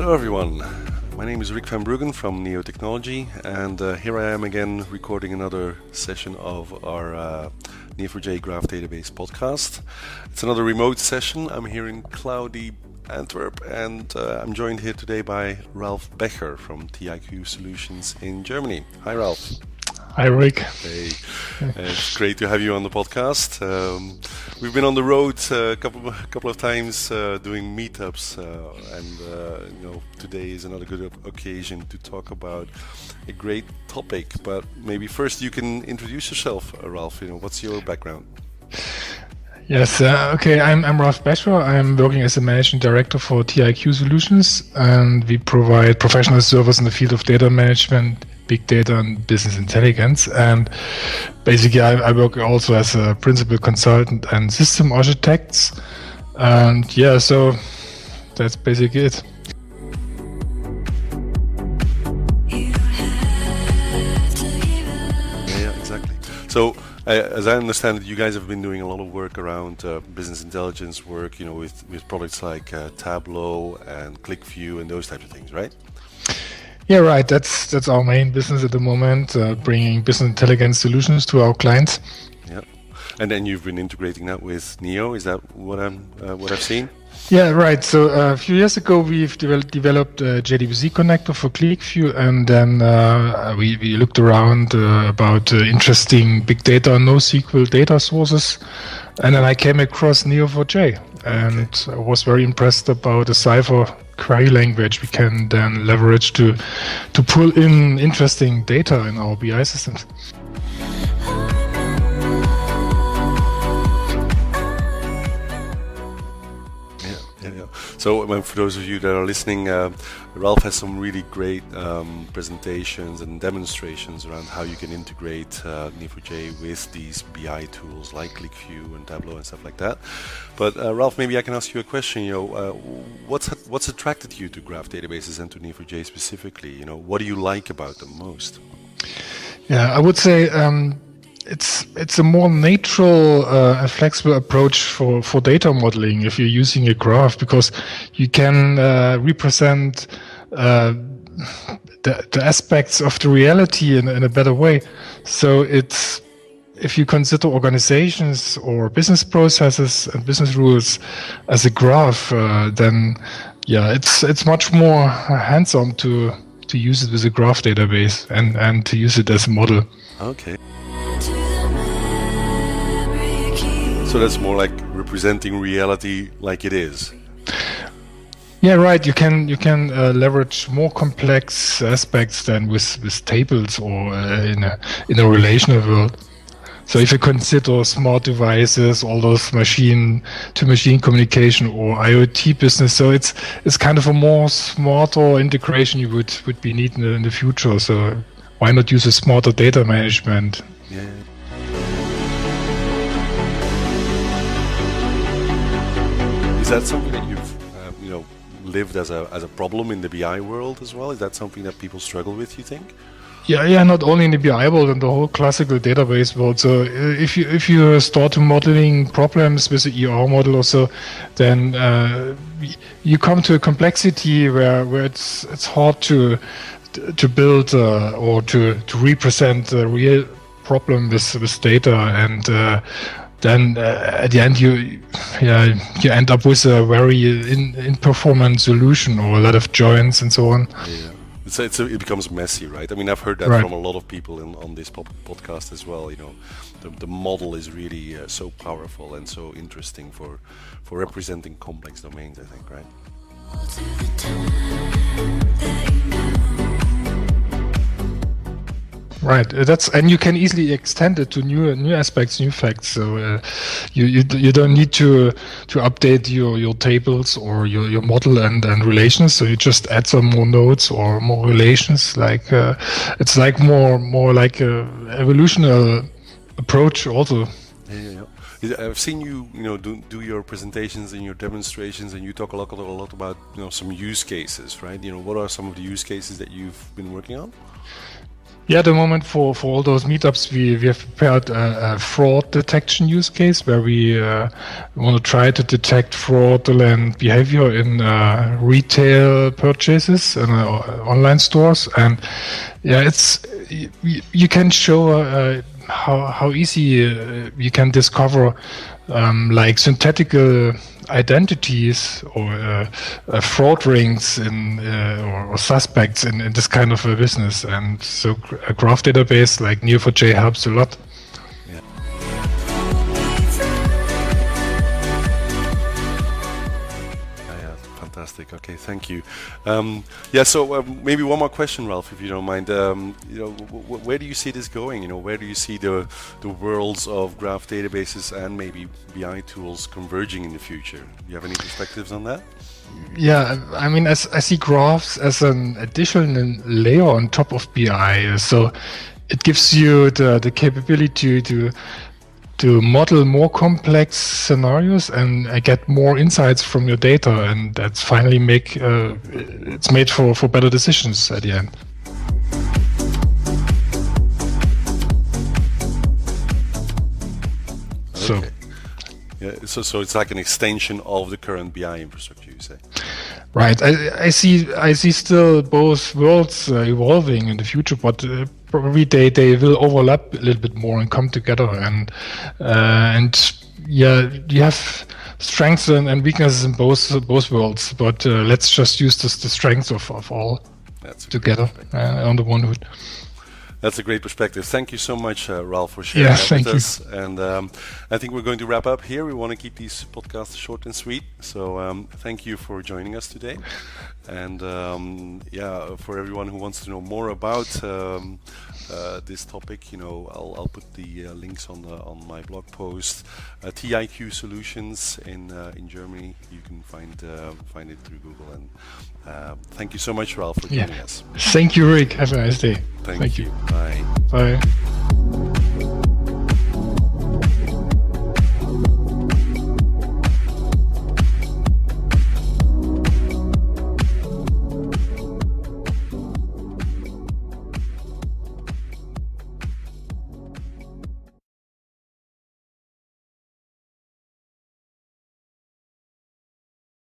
Hello everyone, my name is Rik Van Bruggen from Neo Technology, and here I am again recording another session of our Neo4j Graph Database podcast. It's another remote session. I'm here in cloudy Antwerp, and I'm joined here today by Ralf Becher from TIQ Solutions in Germany. Hi Ralf. Hi Rik. Hey, it's great to have you on the podcast. We've been on the road a couple of times doing meetups, and today is another good occasion to talk about a great topic. But maybe first you can introduce yourself, Ralf. What's your background? Yes, okay, I'm Ralf Becher. I'm working as a managing director for TIQ Solutions, and we provide professional service in the field of data management, big data, and business intelligence. And basically, I work also as a principal consultant and system architect. And yeah, so that's basically it. Yeah, exactly. So, as I understand it, you guys have been doing a lot of work around business intelligence work, with products like Tableau and ClickView and those types of things, right? Yeah, right. That's our main business at the moment, bringing business intelligence solutions to our clients. Yeah, and then you've been integrating that with Neo. Is that what I've seen? Yeah, right. So a few years ago, we've developed a JDBC connector for ClickView, and then we looked around about interesting big data, NoSQL data sources, and then I came across Neo4j, and I was very impressed about the Cypher query language we can then leverage to pull in interesting data in our BI systems. So for those of you that are listening, Ralf has some really great presentations and demonstrations around how you can integrate Neo4j with these BI tools like ClickView and Tableau and stuff like that. But Ralf, maybe I can ask you a question. What's attracted you to graph databases and to Neo4j specifically? What do you like about them most? Yeah, I would say it's a more natural and flexible approach for data modeling if you're using a graph, because you can represent the aspects of the reality in a better way. So if you consider organizations or business processes and business rules as a graph, then yeah, it's much more hands-on to use it with a graph database and to use it as a model. Okay. So that's more like representing reality like it is. Yeah, right. You can leverage more complex aspects than with tables or in a relational world. So if you consider smart devices, all those machine-to-machine communication or IoT business, so it's kind of a more smarter integration you would be needing in the future. So why not use a smarter data management? Yeah. Is that something that you've lived as a problem in the BI world as well? Is that something that people struggle with, you think? Yeah, not only in the BI world, in the whole classical database world. So if you start modeling problems with the ER model or so, then you come to a complexity where it's hard to build or to represent a real problem with data, and then at the end you end up with a very in-performant solution or a lot of joins and so on. Yeah. It becomes messy, right? I mean, I've heard that from a lot of people on this podcast as well. The model is really so powerful and so interesting for representing complex domains, I think, right? Right. And you can easily extend it to new aspects, new facts. So you don't need to update your tables or your model and relations. So you just add some more nodes or more relations. Like it's like more like a evolutionary approach also. Yeah. I've seen you do your presentations and your demonstrations, and you talk a lot about some use cases, right? What are some of the use cases that you've been working on? Yeah, at the moment for all those meetups, we have prepared a fraud detection use case where we want to try to detect fraudulent behavior in retail purchases and online stores. And yeah, it's you can show how easy you can discover like synthetical identities or fraud rings in or suspects in this kind of a business, and so a graph database like Neo4j helps a lot. Yeah. Yeah, fantastic. Okay, thank you. Yeah, so maybe one more question, Ralf, if you don't mind. Where do you see this going? Where do you see the worlds of graph databases and maybe BI tools converging in the future? Do you have any perspectives on that? Yeah, I mean, I see graphs as an additional layer on top of BI. So it gives you the capability to model more complex scenarios and get more insights from your data, and that's finally it's made for better decisions at the end. Okay. Yeah, so it's like an extension of the current BI infrastructure, you say? Right. I see still both worlds evolving in the future, but probably they will overlap a little bit more and come together. And yeah, you have strengths and weaknesses in both worlds. But let's just use the strengths of all together on the one hood. That's a great perspective. Thank you so much, Ralf, for sharing that with us. And I think we're going to wrap up here. We want to keep these podcasts short and sweet. So thank you for joining us today. And yeah, for everyone who wants to know more about this topic, I'll put the links on my blog post. TIQ Solutions in Germany. You can find it through Google. And thank you so much, Ralf, for joining us. Thank you, Rik. Have a nice day. Thank you. Bye. Bye.